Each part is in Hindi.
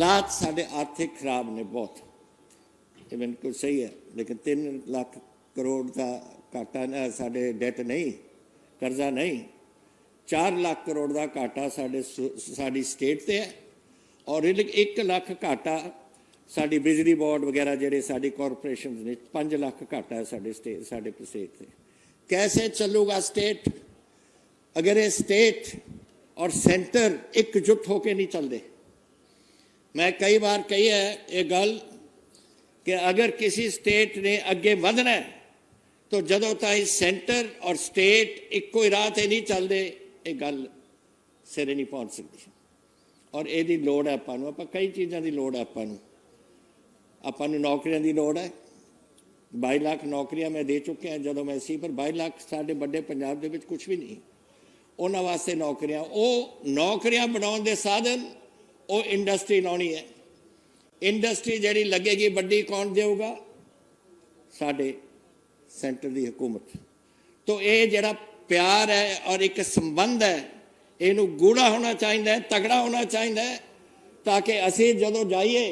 हालात साढ़े आर्थिक खराब ने बहुत, ये बिल्कुल सही है, लेकिन 3 लाख करोड़ का घाटा साढ़े डेट नहीं, कर्जा नहीं, 4 लाख करोड़ का घाटा साड़ी स्टेट से है और 1 लाख घाटा साड़ी बिजली बोर्ड वगैरह जेडे साड़ी कॉरपोरेशन ने 5 लाख घाटा है साढ़े स्टेट से। कैसे चलूगा स्टेट अगर ये स्टेट और सेंटर एकजुट होकर नहीं चलते। मैं कई बार कही है ये गल कि अगर किसी स्टेट ने अगे बढ़ना है तो जदों ताईं सेंटर और स्टेट एको ही राह ते नहीं चलते ये गल सिरे नहीं पहुँच सकती। और यदी लोड़ है आपां नूं, आपां कई चीज़ों की लोड़ है आपां नूं नौकरियां की लोड़ है। 22 लाख नौकरियां मैं दे चुकिया जदों मैं सी, पर 22 लाख साडे बड़े पंजाब दे विच कुछ भी नहीं। उन्हां वास्ते नौकरियां, वो नौकरियां बनाउण दे साधन वो इंडस्ट्री लाउणी है। इंडस्ट्री जिहड़ी लगेगी वड्डी कौन देऊगा? साडे सेंटर की हुकूमत। तो ये जिहड़ा प्यार है और एक संबंध है इनू गूढ़ा होना चाहिए, तगड़ा होना चाहिए, ताकि असी जदों जाइए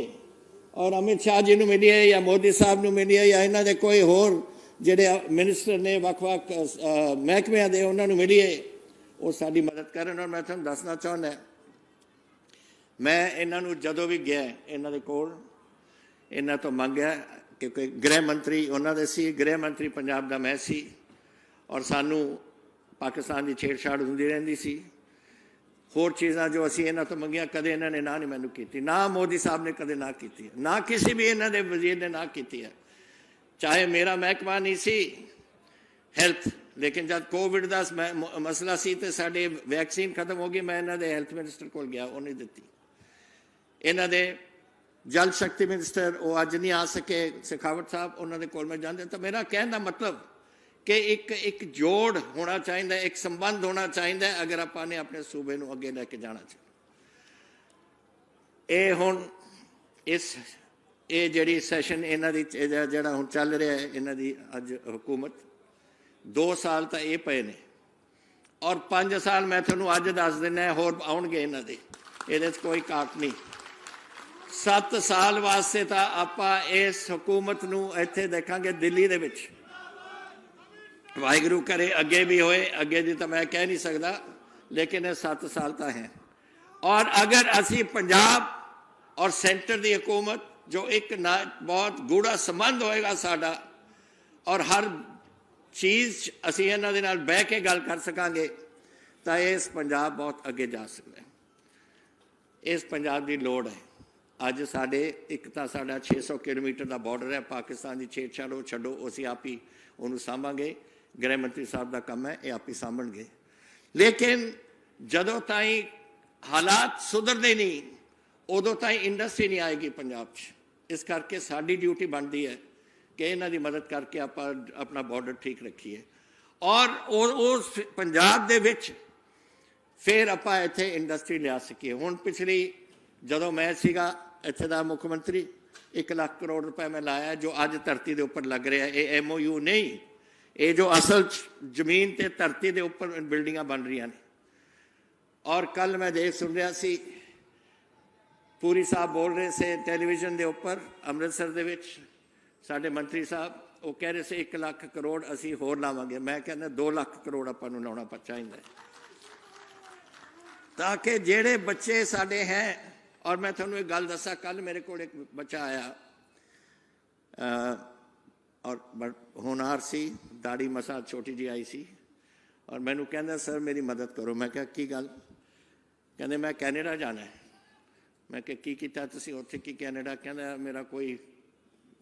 और अमित शाह जी नूं मिलीए या मोदी साहब नूं मिलीए या इन्हां दे कोई होर जिहड़े मिनिस्टर ने वख-वख महकमिਆਂ दे उन्हां नूं मिलीए, वो साडी मदद करन। और मैं तुहानूं दसना चाहुंदा मैं इन्हां नूं जदों भी गया इन्हां दे कोल इन्हां तो मंगिया क्योंकि गृह मंत्री उन्हां दे सी, गृह मंत्री पंजाब दा मैं सी और सानू पाकिस्तान की छेड़छाड़ होंदी रहिंदी सी। होर चीज़ां जो असी इन्हां तो मंगिया कदे इन्हां ने ना नहीं मैनू कीती, ना मोदी साहब ने कदे ना कीती है, ना किसी भी इन्हां दे वजीर ने ना कीती है। चाहे मेरा महकमा नहीं सी हैल्थ, लेकिन जब कोविड का मसला सी तो साडी वैक्सीन खत्म हो गई, मैं इन्हां दे हैल्थ मिनिस्टर कोल गया, उन्हें दिती। इन्हां दे जल शक्ति मिनिस्टर वो अज नहीं आ सके शेखावत साहब, उन्होंने कोल मैं जाते। तो मेरा कहने का मतलब कि एक जोड़ होना चाहिए, एक संबंध होना चाहिए अगर आपने अपने सूबे को अगे लैके जाना चाहिए। ये हुण इस ये जिहड़ी सैशन इन्हां दी जिहड़ा हुण चल रहा है इन्हां दी अज हुकूमत 2 साल तो ये पे ने और 5 साल मैं तुहानूं अज दस दिना होर आउणगे इन्हां दे, इहदे च कोई घाट नहीं। 7 साल वास्ते तो आपां इस हुकूमत नूं इत्थे देखांगे दिल्ली दे विच। वाहिगुरू करे अगे भी होए, अगे दी तो मैं कह नहीं सकता, लेकिन ये 7 साल तो हैं। और अगर असी पंजाब और सेंटर की हुकूमत जो एक बहुत गूढ़ा संबंध होएगा साडा और हर चीज़ असी इन्हां दे नाल बह के गल कर सकांगे तो इस पंजाब बहुत अगे जा सकता है। इस पंजाब की लोड़ है। अज साडे एक तो साडा 600 किलोमीटर का बॉर्डर है पाकिस्तान की छेड़छाड़ वो छड्डो, असी आप ही उन्होंने सांभांगे, गृह मंत्री साहब का काम है ये आप ही सांभणगे। लेकिन जदों ताईं हालात सुधरते नहीं उदों ताईं इंडस्ट्री नहीं आएगी पंजाब च। इस करके साडी ड्यूटी बनती है कि इन्हां दी मदद करके आप अपना बॉर्डर ठीक रखिए और उस पंजाब दे विच फिर आप इत्थे इंडस्ट्री लिया सकीए। हुण पिछली जदों मैं सीगा इत्थे दा मुख्यमंत्री 1 लाख करोड़ रुपए मैं लाया जो अज धरती के उपर लग रहा है। ये MOU नहीं, ये जो असल जमीन ते धरती के उपर बिल्डिंगां बन रही ने। और कल मैं देख सुन रहा सी पूरी साहब बोल रहे थे टेलीविजन के उपर अमृतसर दे विच, साडे मंत्री साहब वो कह रहे थे 1 लाख करोड़ असी होर लावांगे। मैं कहना 2 लाख करोड़ आपां नूं लाउणा चाहिए ताकि जेड़े बच्चे साडे हैं। और मैं तुहानूं एक गल दसा, कल मेरे को एक बच्चा आया और होनहार सी, दाढ़ी मसा छोटी जी आई सी और मैनू कहंदा सर मेरी मदद करो। मैं कहा की गल? कहंदे मैं कैनेडा जाना है। मैं कहा की कीता तुसीं उत्थे की कैनेडा? कहंदा मेरा कोई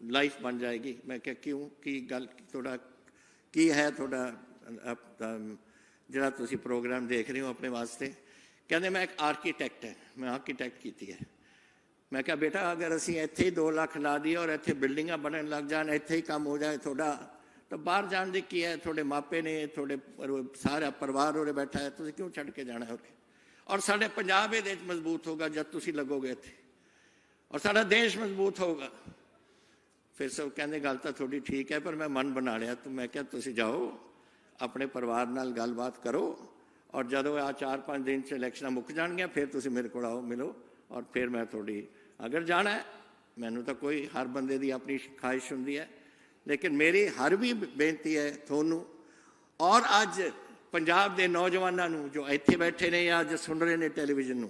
लाइफ बन जाएगी। मैं कहा क्यों, की गल थोड़ा की है थोड़ा जिहड़ा तुसीं प्रोग्राम देख रहे हो अपने वास्ते? कहंदे मैं एक आर्कीटैक्ट है, मैं आर्कीटैक्ट की है। मैं कहा बेटा अगर असी इत्थे ही 2 लाख ला दिए और इत्थे बिल्डिंगां बनन लग जान, इत्थे ही काम हो जाए थोड़ा, तो बाहर जाने की की है? थोड़े मापे ने, थोड़े सारा परिवार उरे बैठा है, तुसीं क्यों छड्ड के जाना है उरे? और साडे पंजाब इहदे विच मजबूत होगा जब तुसीं लगोगे इत्थे, और साडा देश मजबूत होगा। फिर सब कहंदे गल तां थोड़ी ठीक है पर मैं मन बना लिया। तो मैं क्या तुसीं जाओ अपने परिवार नाल गलबात करो और जदों आ 4-5 दिन च इलैक्शनां मुक जाणगीआं फिर तुसीं मेरे कोल आओ मिलो और फिर मैं थोड़ी अगर जाना है मैनू तो कोई हर बंदे की अपनी ख्वाहिश होंदी है, लेकिन मेरी हर भी बेनती है थोनू और अज पंजाब के नौजवानों नू जो इत्थे बैठे ने या अज सुन रहे ने टैलीविजन नू,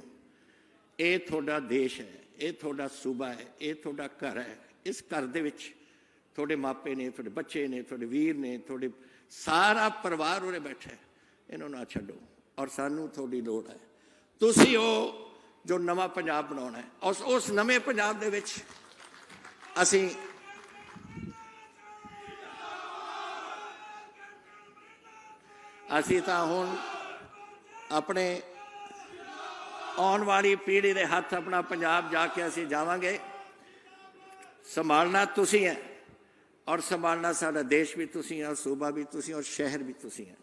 ये थोड़ा देश है, ये थोड़ा सूबा है, ये थोड़ा घर है। इस घर दे विच थोड़े मापे ने, थोड़े बच्चे ने, थोड़े वीर ने, थोड़े सारा परिवार उरे बैठा है। इन्हों ना छड्डो और सानू थोड़ी लोड़ है। तुसी हो जो नवा पंजाब बनाना है। उस नवे पंजाब दे विच असी असी तां हुण अपने आने वाली पीढ़ी के हथ अपना पंजाब जाके असी जावांगे। संभालना तुसी है और संभालना साडा देश भी तुसी है, सूबा भी तुसी और शहर भी तुसी है।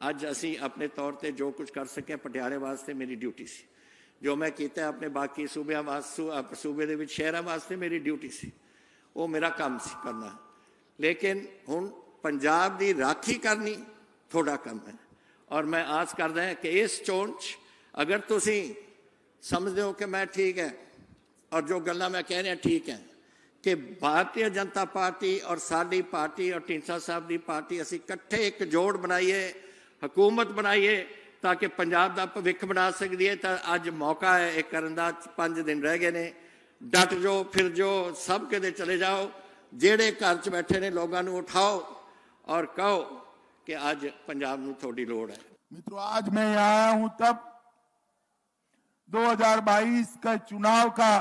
अज असी अपने तौर पर जो कुछ कर सके पटियाले वास्ते मेरी ड्यूटी सी, जो मैं किया अपने बाकी सूबे वास्ते सूबे के शहरों वास्ते मेरी ड्यूटी सी, वो मेरा काम सी करना। लेकिन हुण पंजाब की राखी करनी थोड़ा कम है और मैं आस करदा है कि इस चोण अगर तुसी समझते हो कि मैं ठीक है और जो गल्लां मैं कह रहा ठीक है कि भारतीय जनता पार्टी और साडी पार्टी और ढींडसा साहब की पार्टी असी इकट्ठे एक जोड़ बनाइए, हुकूमत बनाइए ताकि पंजाब का भविख बना सकती है। तो अज मौका है एक करन दा, 5 दिन रह गए ने। डट जाओ, फिर जो सब के चले जाओ, जेड़े घर च बैठे ने लोगों को उठाओ और कहो कि आज पंजाब में थोड़ी लोड़ है। मित्रों, आज मैं यहाँ आया हूं तब 2022 का चुनाव का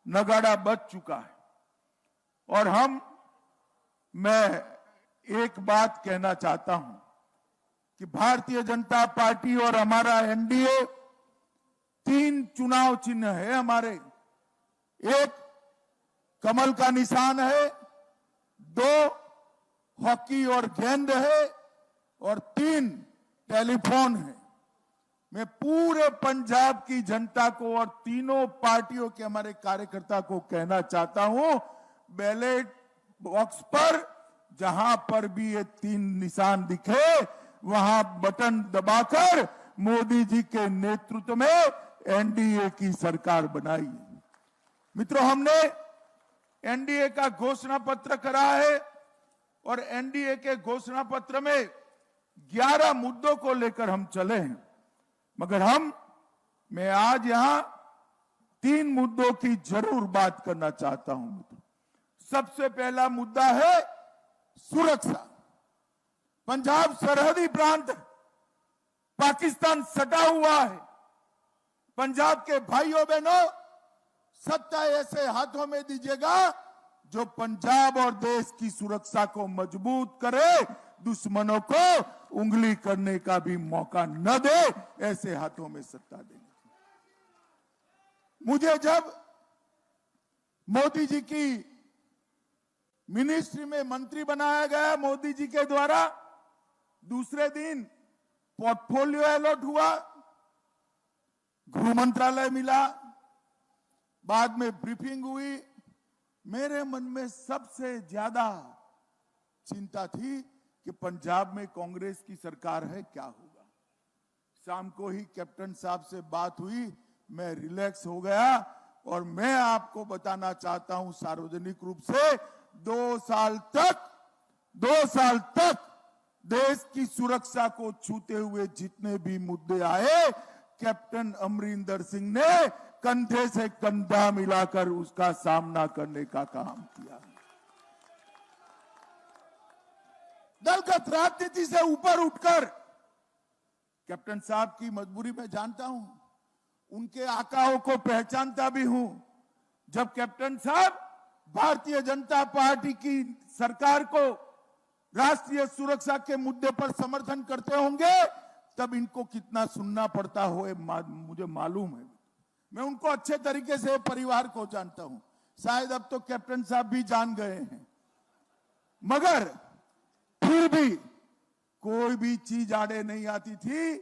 नगाड़ा बज चुका है और मैं एक बात कहना चाहता हूं कि भारतीय जनता पार्टी और हमारा एनडीए 3 चुनाव चिन्ह है हमारे। एक कमल का निशान है, 2 हॉकी और गेंद है और 3 टेलीफोन है। मैं पूरे पंजाब की जनता को और तीनों पार्टियों के हमारे कार्यकर्ता को कहना चाहता हूं, बैलेट बॉक्स पर जहां पर भी ये 3 निशान दिखे वहां बटन दबाकर मोदी जी के नेतृत्व में एनडीए की सरकार बनाई। मित्रों, हमने एनडीए का घोषणा पत्र करा है और एनडीए के घोषणा पत्र में 11 मुद्दों को लेकर हम चले हैं, मगर मैं आज यहां 3 मुद्दों की जरूर बात करना चाहता हूं। सबसे पहला मुद्दा है सुरक्षा। पंजाब सरहदी प्रांत है, पाकिस्तान सटा हुआ है। पंजाब के भाइयों बहनों, सत्ता ऐसे हाथों में दीजिएगा जो पंजाब और देश की सुरक्षा को मजबूत करे, दुश्मनों को उंगली करने का भी मौका न दे, ऐसे हाथों में सत्ता देंगे। मुझे जब मोदी जी की मिनिस्ट्री में मंत्री बनाया गया मोदी जी के द्वारा, दूसरे दिन पोर्टफोलियो अलॉट हुआ, गृह मंत्रालय मिला, बाद में ब्रीफिंग हुई। मेरे मन में सबसे ज्यादा चिंता थी कि पंजाब में कांग्रेस की सरकार है, क्या होगा। शाम को ही कैप्टन साहब से बात हुई, मैं रिलैक्स हो गया और मैं आपको बताना चाहता हूं सार्वजनिक रूप से 2 साल तक देश की सुरक्षा को छूते हुए जितने भी मुद्दे आए, कैप्टन अमरिंदर सिंह ने कंधे से कंधा मिलाकर उसका सामना करने का काम किया। दलगत राजनीति से ऊपर उठकर कैप्टन साहब की मजबूरी में जानता हूं, उनके आकाओं को पहचानता भी हूं। जब कैप्टन साहब भारतीय जनता पार्टी की सरकार को राष्ट्रीय सुरक्षा के मुद्दे पर समर्थन करते होंगे, तब इनको कितना सुनना पड़ता हो मुझे मालूम है। मैं उनको अच्छे तरीके से परिवार को जानता हूं, शायद अब तो कैप्टन साहब भी जान गए हैं, मगर फिर भी कोई भी चीज आड़े नहीं आती थी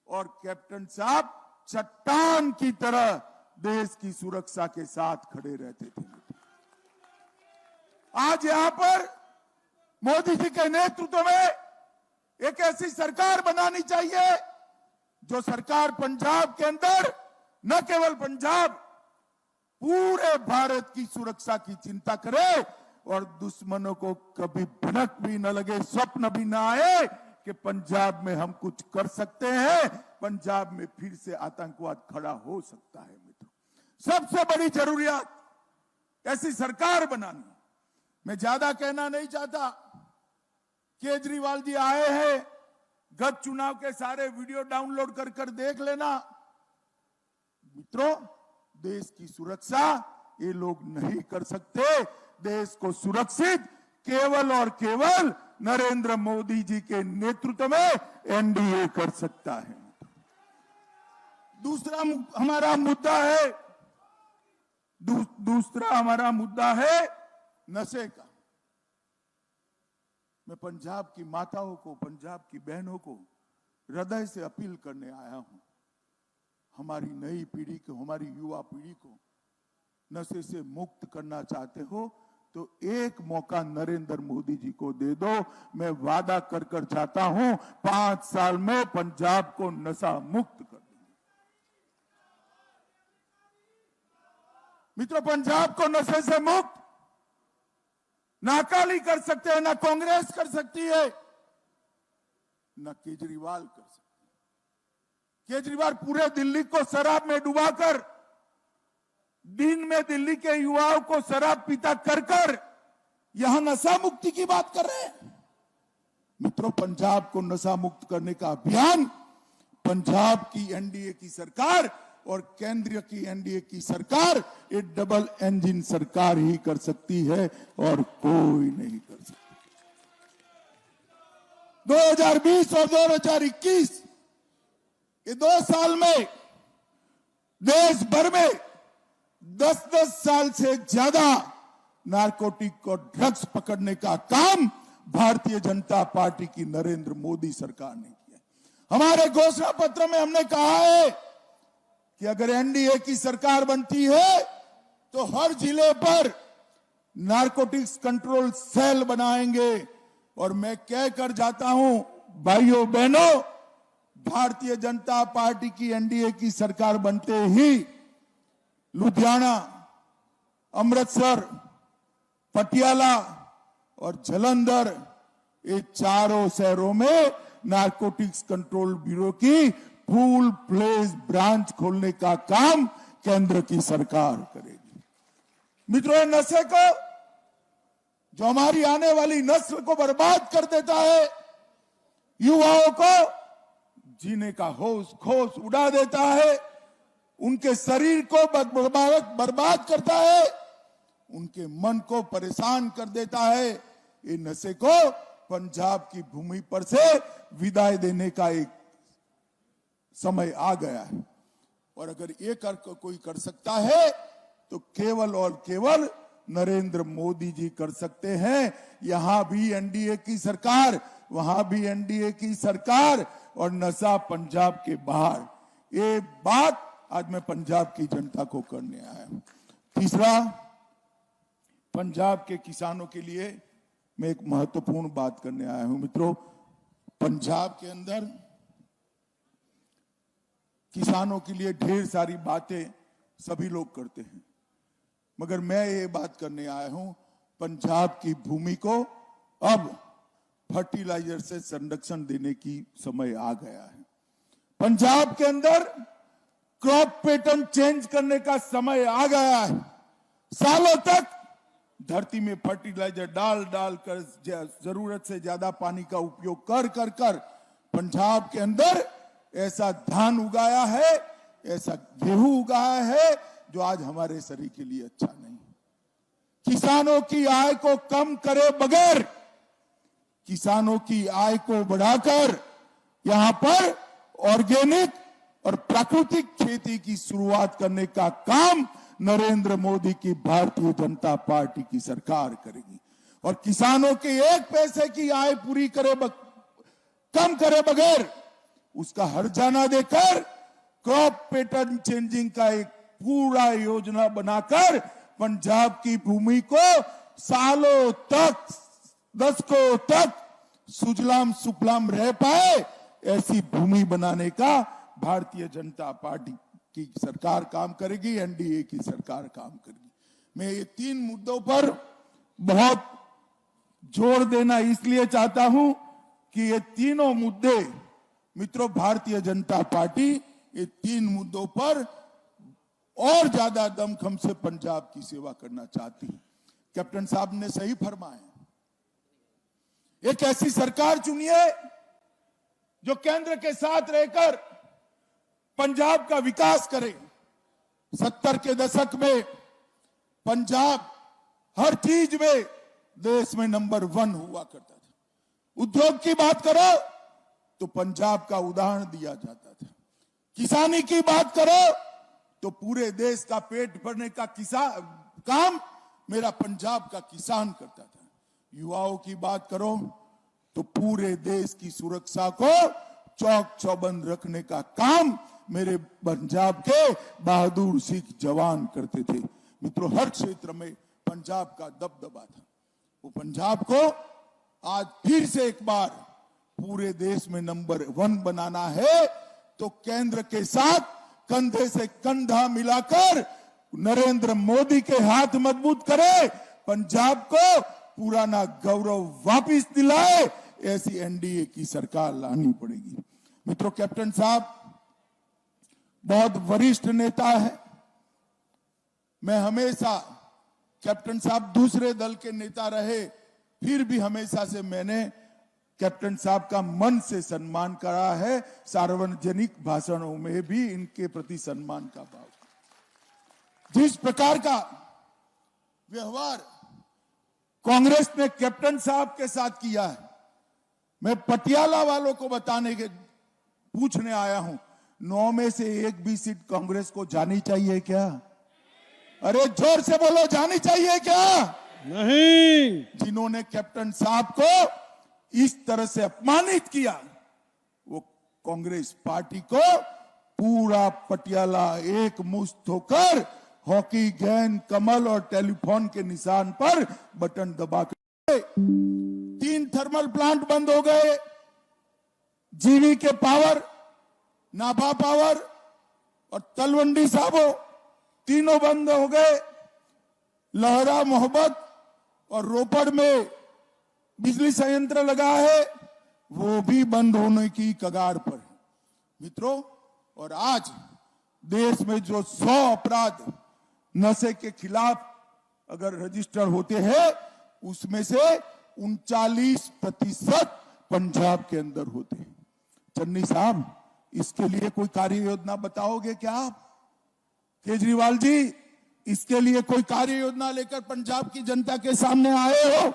और कैप्टन साहब चट्टान की तरह देश की सुरक्षा के साथ खड़े रहते थे। आज यहां पर मोदी जी के नेतृत्व में एक ऐसी सरकार बनानी चाहिए जो सरकार पंजाब के अंदर, न केवल पंजाब, पूरे भारत की सुरक्षा की चिंता करे और दुश्मनों को कभी भनक भी न लगे, स्वप्न भी ना आए कि पंजाब में हम कुछ कर सकते हैं, पंजाब में फिर से आतंकवाद खड़ा हो सकता है। मित्रों, सबसे बड़ी जरूरियात ऐसी सरकार बनानी। मैं ज्यादा कहना नहीं चाहता। केजरीवाल जी आए हैं, गत चुनाव के सारे वीडियो डाउनलोड कर कर देख लेना। मित्रों, देश की सुरक्षा ये लोग नहीं कर सकते। देश को सुरक्षित केवल और केवल नरेंद्र मोदी जी के नेतृत्व में एनडीए कर सकता है। दूसरा हमारा मुद्दा है नशे का। मैं पंजाब की माताओं को, पंजाब की बहनों को हृदय से अपील करने आया हूं। हमारी नई पीढ़ी को, हमारी युवा पीढ़ी को नशे से मुक्त करना चाहते हो तो एक मौका नरेंद्र मोदी जी को दे दो। मैं वादा कर कर चाहता हूं 5 साल में पंजाब को नशा मुक्त कर दूंगा। मित्रों, पंजाब को नशे से मुक्त ना अकाली कर सकते हैं, ना कांग्रेस कर सकती है, ना केजरीवाल कर सकते हैं। केजरीवाल पूरे दिल्ली को शराब में डुबाकर, दिन में दिल्ली के युवाओं को शराब पीता कर कर यहां नशा मुक्ति की बात कर रहे हैं। मित्रों, पंजाब को नशा मुक्त करने का अभियान पंजाब की एनडीए की सरकार और केंद्र की एनडीए की सरकार, ये डबल इंजन सरकार ही कर सकती है और कोई नहीं कर सकता। 2020 और 2021 ये 2 साल में देश भर में 10-10 साल से ज्यादा नारकोटिक और ड्रग्स पकड़ने का काम भारतीय जनता पार्टी की नरेंद्र मोदी सरकार ने किया। हमारे घोषणा पत्र में हमने कहा है कि अगर एनडीए की सरकार बनती है तो हर जिले पर नारकोटिक्स कंट्रोल सेल बनाएंगे। और मैं कह कर जाता हूं, भाइयों बहनों, भारतीय जनता पार्टी की एनडीए की सरकार बनते ही लुधियाना, अमृतसर, पटियाला और जालंधर, ये चारों शहरों में नारकोटिक्स कंट्रोल ब्यूरो की फुल फ्लेज ब्रांच खोलने का काम केंद्र की सरकार करेगी। मित्रों, नशे को, जो हमारी आने वाली नस्ल को बर्बाद कर देता है, युवाओं को जीने का होश खोस उड़ा देता है, उनके शरीर को बर्बाद करता है, उनके मन को परेशान कर देता है। ये नशे को पंजाब की भूमि पर से विदाई देने का एक समय आ गया है। और अगर ये कोई कर सकता है तो केवल और केवल नरेंद्र मोदी जी कर सकते हैं। यहां भी एनडीए की सरकार, वहां भी एनडीए की सरकार, और नशा पंजाब के बाहर। ये बात आज मैं पंजाब की जनता को करने आया हूं। तीसरा, पंजाब के किसानों के लिए मैं एक महत्वपूर्ण बात करने आया हूं। मित्रों, पंजाब के अंदर किसानों के लिए ढेर सारी बातें सभी लोग करते हैं, मगर मैं ये बात करने आया हूं, पंजाब की भूमि को अब फर्टिलाइजर से संरक्षण देने की समय आ गया है। पंजाब के अंदर क्रॉप पैटर्न चेंज करने का समय आ गया है। सालों तक धरती में फर्टिलाइजर डाल कर जरूरत से ज्यादा पानी का उपयोग कर पंजाब के अंदर ऐसा धान उगाया है, ऐसा गेहूं उगाया है जो आज हमारे शरीर के लिए अच्छा नहीं। किसानों की आय को कम करे बगैर, किसानों की आय को बढ़ाकर यहां पर ऑर्गेनिक और प्राकृतिक खेती की शुरुआत करने का काम नरेंद्र मोदी की भारतीय जनता पार्टी की सरकार करेगी। और किसानों के 1 पैसे की आय पूरी कम करे बगैर उसका हर्जाना देकर क्रॉप पैटर्न चेंजिंग का एक पूरा योजना बनाकर पंजाब की भूमि को सालों तक, दशकों तक सुजलाम सुफलाम रह पाए, ऐसी भूमि बनाने का भारतीय जनता पार्टी की सरकार काम करेगी, एनडीए की सरकार काम करेगी। मैं ये 3 मुद्दों पर बहुत जोर देना इसलिए चाहता हूं कि ये तीनों मुद्दे, मित्रों, भारतीय जनता पार्टी ये 3 मुद्दों पर और ज्यादा दमखम से पंजाब की सेवा करना चाहती है। कैप्टन साहब ने सही फरमाया, एक ऐसी सरकार चुनिए जो केंद्र के साथ रहकर पंजाब का विकास करे। 70 के दशक में पंजाब हर चीज में देश में नंबर 1 हुआ करता था। उद्योग की बात करो तो पंजाब का उदाहरण दिया जाता था। किसानी की बात करो तो पूरे देश का पेट भरने का काम मेरा पंजाब का किसान करता था। युवाओं की बात करो तो पूरे देश की सुरक्षा को चौक चौबंद रखने का काम मेरे पंजाब के बहादुर सिख जवान करते थे। मित्रों, हर क्षेत्र में पंजाब का दबदबा था। वो पंजाब को आज फिर से एक बार पूरे देश में नंबर 1 बनाना है तो केंद्र के साथ कंधे से कंधा मिलाकर नरेंद्र मोदी के हाथ मजबूत करे, पंजाब को पुराना गौरव वापस दिलाए, ऐसी एनडीए की सरकार लानी पड़ेगी। मित्रों, कैप्टन साहब बहुत वरिष्ठ नेता है। मैं हमेशा, कैप्टन साहब दूसरे दल के नेता रहे, फिर भी हमेशा से मैंने कैप्टन साहब का मन से सम्मान करा है। सार्वजनिक भाषणों में भी इनके प्रति सम्मान का भाव। जिस प्रकार का व्यवहार कांग्रेस ने कैप्टन साहब के साथ किया है, मैं पटियाला वालों को पूछने आया हूं, 9 में से 1 भी सीट कांग्रेस को जानी चाहिए क्या? अरे जोर से बोलो, जानी चाहिए क्या? नहीं। जिन्होंने कैप्टन साहब को इस तरह से अपमानित किया, वो कांग्रेस पार्टी को पूरा पटियाला एक मुश्त होकर हॉकी गेंद, कमल और टेलीफोन के निशान पर बटन दबा कर 3 थर्मल प्लांट बंद हो गए। जीवी के पावर, नाभा पावर और तलवंडी साबो तीनों बंद हो गए। लहरा, मोहब्बत और रोपड़ में बिजली संयंत्र लगा है, वो भी बंद होने की कगार पर है। मित्रों, और आज देश में जो 100 अपराध नशे के खिलाफ अगर रजिस्टर होते हैं, उसमें से 39% पंजाब के अंदर होते हैं। चन्नी साहब, इसके लिए कोई कार्य योजना बताओगे क्या आप? केजरीवाल जी, इसके लिए कोई कार्य योजना लेकर पंजाब की जनता के सामने आए हो?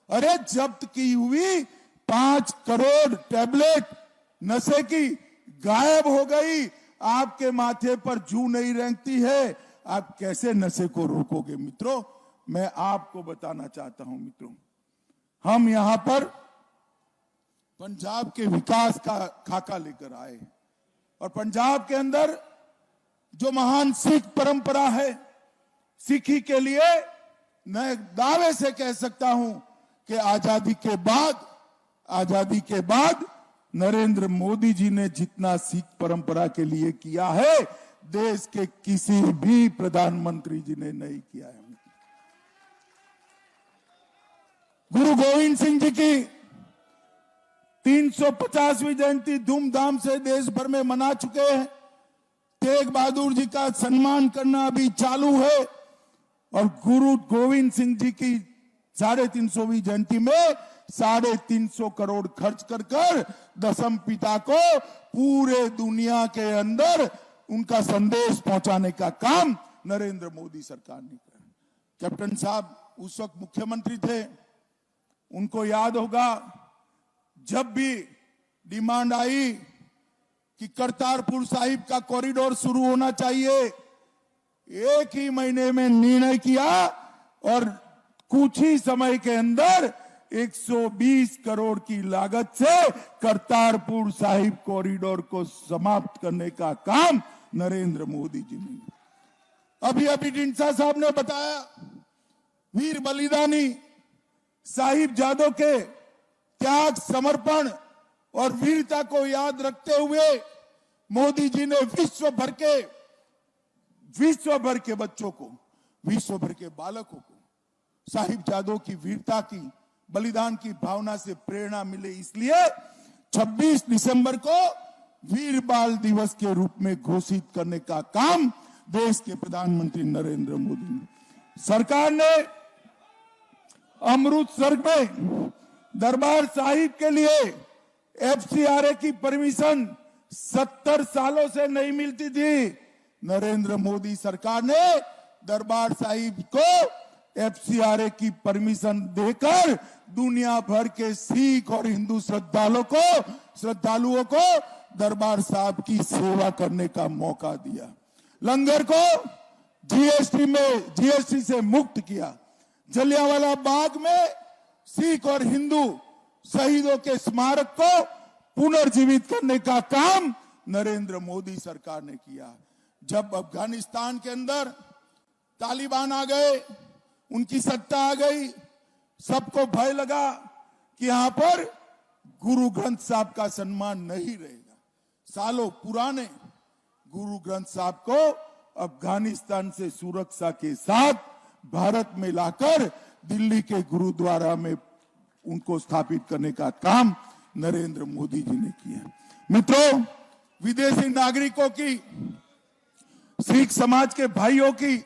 अरे जब्त की हुई 5 करोड़ टैबलेट नशे की गायब हो गई। आपके माथे पर जू नहीं रेंगती है, आप कैसे नशे को रोकोगे? मित्रों, मैं आपको बताना चाहता हूं, मित्रों, हम यहां पर पंजाब के विकास का खाका लेकर आए और पंजाब के अंदर जो महान सिख परंपरा है, सिखी के लिए मैं दावे से कह सकता हूं कि आजादी के बाद नरेंद्र मोदी जी ने जितना सिख परंपरा के लिए किया है, देश के किसी भी प्रधानमंत्री जी ने नहीं किया है। गुरु गोविंद सिंह जी की 350वीं जयंती धूमधाम से देश भर में मना चुके हैं। तेग बहादुर जी का सम्मान करना अभी चालू है और गुरु गोविंद सिंह जी की 350वीं जयंती में 350 करोड़ खर्च कर दशम पिता को पूरे दुनिया के अंदर उनका संदेश पहुंचाने का काम नरेंद्र मोदी सरकार ने किया। कैप्टन साहब उस वक्त मुख्यमंत्री थे, उनको याद होगा जब भी डिमांड आई कि करतारपुर साहिब का कॉरिडोर शुरू होना चाहिए, एक ही महीने में निर्णय किया और कुछ ही समय के अंदर 120 करोड़ की लागत से करतारपुर साहिब कॉरिडोर को समाप्त करने का काम नरेंद्र मोदी जी ने। अभी ढींडसा साहब ने बताया, वीर बलिदानी साहिबजादों के त्याग, समर्पण और वीरता को याद रखते हुए मोदी जी ने विश्व भर के विश्व भर के बच्चों को, विश्व भर के बालकों को साहिबजादों की वीरता की, बलिदान की भावना से प्रेरणा मिले, इसलिए 26 दिसंबर को वीर बाल दिवस के रूप में घोषित करने का काम देश के प्रधानमंत्री नरेंद्र मोदी ने, सरकार ने अमृतसर में दरबार साहिब के लिए एफसीआरए की परमिशन 70 सालों से नहीं मिलती थी। नरेंद्र मोदी सरकार ने दरबार साहिब को एफसीआरए की परमिशन देकर दुनिया भर के सिख और हिंदू श्रद्धालुओं को दरबार साहिब की सेवा करने का मौका दिया। लंगर को जीएसटी से मुक्त किया। जलियांवाला बाग में सिख और हिंदू शहीदों के स्मारक को पुनर्जीवित करने का काम नरेंद्र मोदी सरकार ने किया। जब अफगानिस्तान के अंदर तालिबान आ गए, उनकी सत्ता आ गई, सबको भय लगा कि यहां पर गुरु ग्रंथ साहब का सम्मान नहीं रहेगा। सालों पुराने गुरु ग्रंथ साहब को अफगानिस्तान से सुरक्षा के साथ भारत में लाकर दिल्ली के गुरुद्वारा में उनको स्थापित करने का काम नरेंद्र मोदी जी ने किया। मित्रों, विदेशी नागरिकों की, सिख समाज के भाइयों की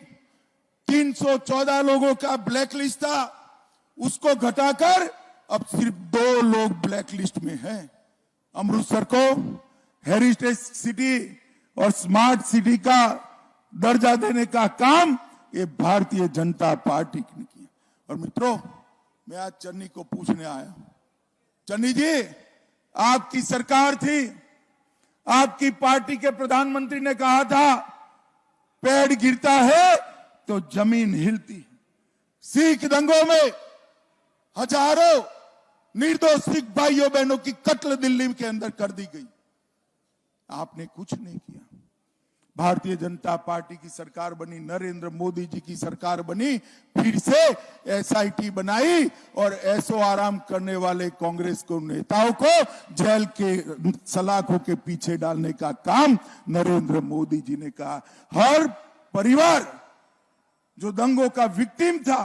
314 लोगों का ब्लैक लिस्ट था, उसको घटाकर अब सिर्फ 2 लोग ब्लैक लिस्ट में हैं। अमृतसर को हेरिटेज सिटी और स्मार्ट सिटी का दर्जा देने का काम ये भारतीय जनता पार्टी ने किया। और मित्रों, मैं आज चन्नी को पूछने आया हूं, चन्नी जी, आपकी सरकार थी, आपकी पार्टी के प्रधानमंत्री ने कहा था पेड़ गिरता है तो जमीन हिलती है। सिख दंगों में हजारों निर्दोष सिख भाइयों बहनों की कत्ल दिल्ली के अंदर कर दी गई, आपने कुछ नहीं किया। भारतीय जनता पार्टी की सरकार बनी, नरेंद्र मोदी जी की सरकार बनी, फिर से एसआईटी बनाई और ऐसो आराम करने वाले कांग्रेस को नेताओं को जेल के सलाखों के पीछे डालने का काम नरेंद्र मोदी जी ने कहा। हर परिवार जो दंगों का विक्टिम था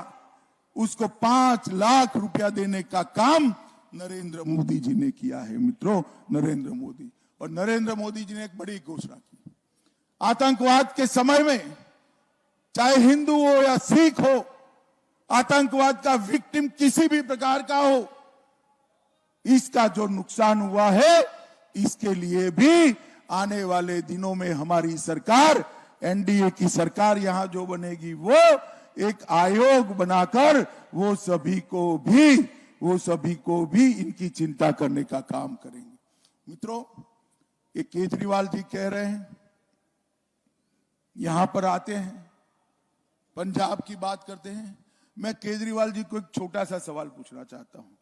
उसको 5 लाख रुपया देने का काम नरेंद्र मोदी जी ने किया है। मित्रों, नरेंद्र मोदी और नरेंद्र मोदी जी ने एक बड़ी घोषणा की, आतंकवाद के समय में चाहे हिंदू हो या सिख हो, आतंकवाद का विक्टिम किसी भी प्रकार का हो, इसका जो नुकसान हुआ है इसके लिए भी आने वाले दिनों में हमारी सरकार, एनडीए की सरकार यहां जो बनेगी, वो एक आयोग बनाकर वो सभी को भी इनकी चिंता करने का काम करेंगे। मित्रों, ये केजरीवाल जी कह रहे हैं, यहां पर आते हैं, पंजाब की बात करते हैं। मैं केजरीवाल जी को एक छोटा सा सवाल पूछना चाहता हूं।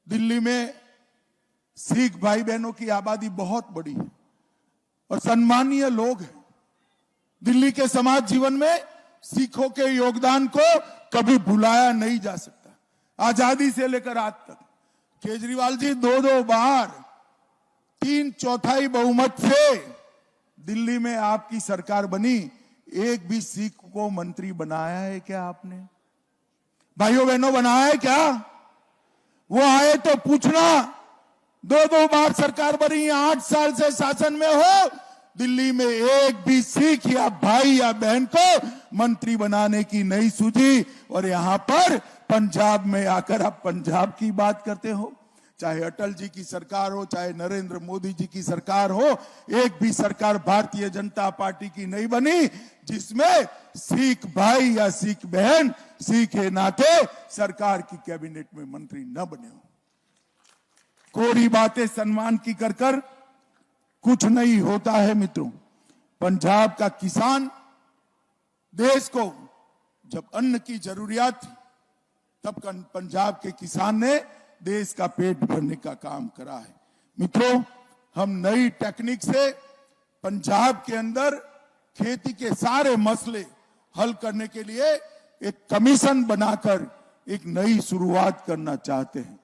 दिल्ली में सिख भाई बहनों की आबादी बहुत बड़ी है और सम्मानीय लोग हैं। दिल्ली के समाज जीवन में सिखों के योगदान को कभी भुलाया नहीं जा सकता, आजादी से लेकर आज तक। केजरीवाल जी 2 बार 3/4 बहुमत से दिल्ली में आपकी सरकार बनी, एक भी सिख को मंत्री बनाया है क्या आपने? भाइयों बहनों, बनाया है क्या? वो आए तो पूछना। 2 बार सरकार बनी, 8 साल से शासन में हो, दिल्ली में एक भी सिख या भाई या बहन को मंत्री बनाने की नहीं सूझी। और यहां पर पंजाब में आकर आप पंजाब की बात करते हो। चाहे अटल जी की सरकार हो, चाहे नरेंद्र मोदी जी की सरकार हो, एक भी सरकार भारतीय जनता पार्टी की नहीं बनी जिसमें सिख भाई या सिख बहन सिख के नाते सरकार की कैबिनेट में मंत्री न बने हो। कोरी बातें सम्मान की कर कुछ नहीं होता है। मित्रों, पंजाब का किसान, देश को जब अन्न की जरूरियात थी तब पंजाब के किसान ने देश का पेट भरने का काम करा है। मित्रों, हम नई टेक्निक से पंजाब के अंदर खेती के सारे मसले हल करने के लिए एक कमीशन बनाकर एक नई शुरुआत करना चाहते हैं।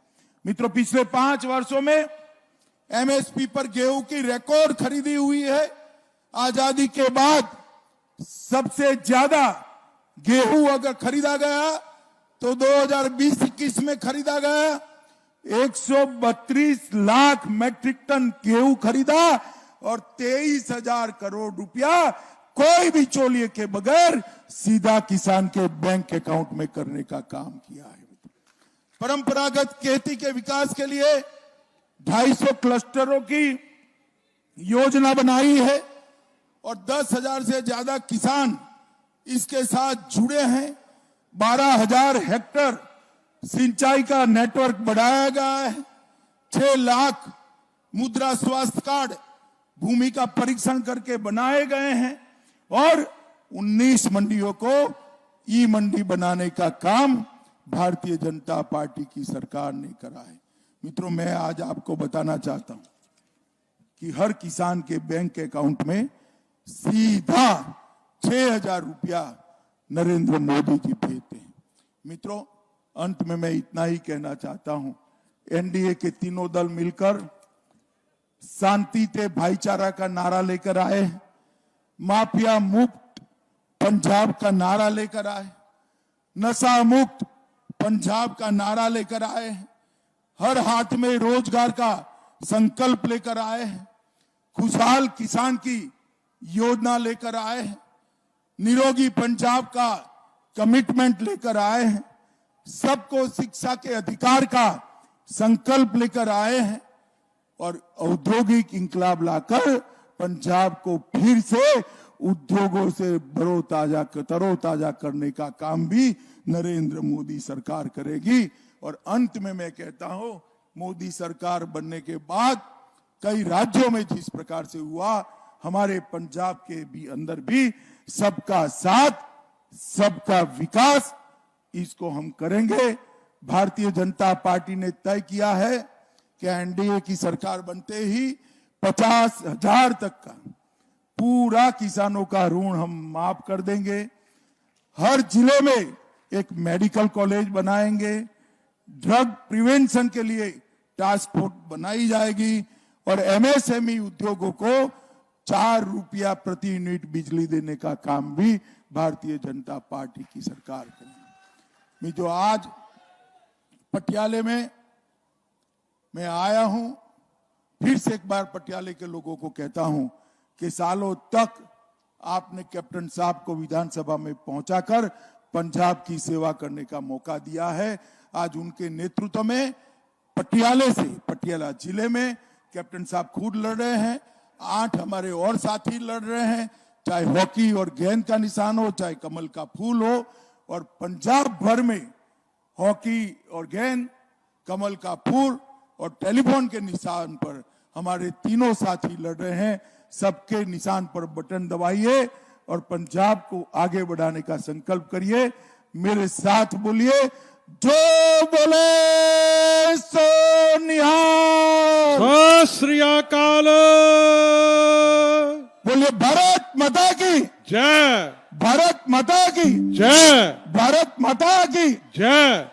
मित्रों, पिछले 5 वर्षों में एमएसपी पर गेहूं की रिकॉर्ड खरीदी हुई है। आजादी के बाद सबसे ज्यादा गेहूं अगर खरीदा गया तो 2020-21 में खरीदा गया 132 लाख मैट्रिक टन गेहूं खरीदा और 23,000 करोड़ रुपया कोई भी चोलिए के बगैर सीधा किसान के बैंक अकाउंट में करने का काम किया है। परंपरागत खेती के विकास के लिए 250 क्लस्टरों की योजना बनाई है और 10,000 से ज्यादा किसान इसके साथ जुड़े हैं। 12,000 हेक्टेयर सिंचाई का नेटवर्क बढ़ाया गया है। 6 लाख मुद्रा स्वास्थ्य कार्ड भूमि का परीक्षण करके बनाए गए हैं और 19 मंडियों को ई मंडी बनाने का काम भारतीय जनता पार्टी की सरकार ने करा है। मित्रों, मैं आज आपको बताना चाहता हूं कि हर किसान के बैंक अकाउंट में सीधा 6,000 रुपया नरेंद्र मोदी जी भेजते हैं। मित्रों, अंत में मैं इतना ही कहना चाहता हूं, एनडीए के तीनों दल मिलकर शांति ते भाईचारा का नारा लेकर आए, माफिया मुक्त पंजाब का नारा लेकर आए, नशा मुक्त पंजाब का नारा लेकर आए, हर हाथ में रोजगार का संकल्प लेकर आए हैं, खुशहाल किसान की योजना लेकर आए हैं, निरोगी पंजाब का कमिटमेंट लेकर आए हैं, सबको शिक्षा के अधिकार का संकल्प लेकर आए हैं और औद्योगिक इंकलाब लाकर पंजाब को फिर से उद्योगों से तरोताजा करने का काम भी नरेंद्र मोदी सरकार करेगी। और अंत में मैं कहता हूं, मोदी सरकार बनने के बाद कई राज्यों में जिस प्रकार से हुआ, हमारे पंजाब के भी अंदर भी सबका साथ सबका विकास, इसको हम करेंगे। भारतीय जनता पार्टी ने तय किया है कि एनडीए की सरकार बनते ही 50,000 तक का पूरा किसानों का ऋण हम माफ कर देंगे। हर जिले में एक मेडिकल कॉलेज बनाएंगे, ड्रग प्रिवेंशन के लिए टास्क फोर्स बनाई जाएगी और एमएसएमई उद्योगों को 4 रुपया प्रति यूनिट बिजली देने का काम भी भारतीय जनता पार्टी की सरकार करेगी। मैं जो आज पटियाले में मैं आया हूं, फिर से एक बार पटियाले के लोगों को कहता हूं कि सालों तक आपने कैप्टन साहब को विधानसभा में पहुंचाकर पंजाब की सेवा करने का मौका दिया है। आज उनके नेतृत्व में पटियाला जिले में कैप्टन साहब खुद लड़ रहे हैं, 8 हमारे और साथी लड़ रहे हैं, चाहे हॉकी और गेंद का निशान हो, चाहे कमल का फूल हो। और पंजाब भर में हॉकी और गेंद, कमल का फूल और टेलीफोन के निशान पर हमारे तीनों साथी लड़ रहे हैं। सबके निशान पर बटन दबाइए और पंजाब को आगे बढ़ाने का संकल्प करिए। मेरे साथ बोलिए, जो बोले सो निहाल। सत श्री अकाल। बोलिए भारत माता की जय। भारत माता की जय। भारत माता की जय।